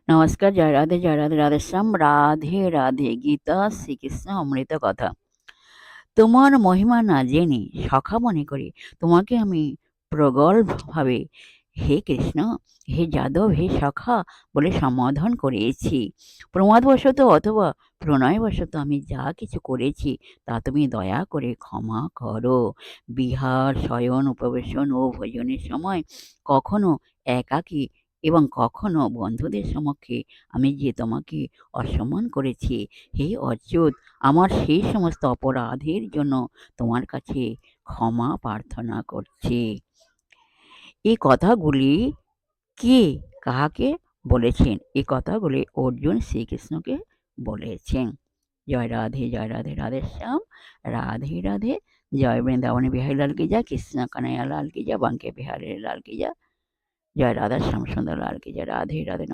নমস্কার, জয় রাধে, রাধেশ্যাম, রাধে রাধে। গীতা শ্রীকৃষ্ণ অমৃত কথা। তোমার মহিমা না জেনে সখা মনে করে তোমাকে আমি প্রগল্ভভাবে হে কৃষ্ণ, হে যাদব, হে সখা বলে সম্বোধন করেছি। প্রমাদবশত অথবা প্রণয়বশত আমি যা কিছু করেছি তা তুমি দয়া করে ক্ষমা করো। বিহার, শয়ন, উপবেশন ও ভোজনের সময় কখনো একাকী এবং কখনো বন্ধুদের সমক্ষে আমি যে তোমাকে অসম্মান করেছি, হে অচ্যুত, আমার সেই সমস্ত অপরাধের জন্য তোমার কাছে ক্ষমা প্রার্থনা করছি। এই কথাগুলি কে কাহাকে বলেছেন? এই কথাগুলি অর্জুন শ্রীকৃষ্ণকে বলেছেন। জয় রাধে, রাধেশ্যাম, রাধে রাধে। জয় বৃন্দাবনে বিহারী লাল কি জয়, কৃষ্ণ কানাইয়া লাল কি জয়, বাঙ্কে বিহারী লাল কি জয়, জয় রাধা শ্যাম সুন্দর লাল কি জয়। রাধে রাধে।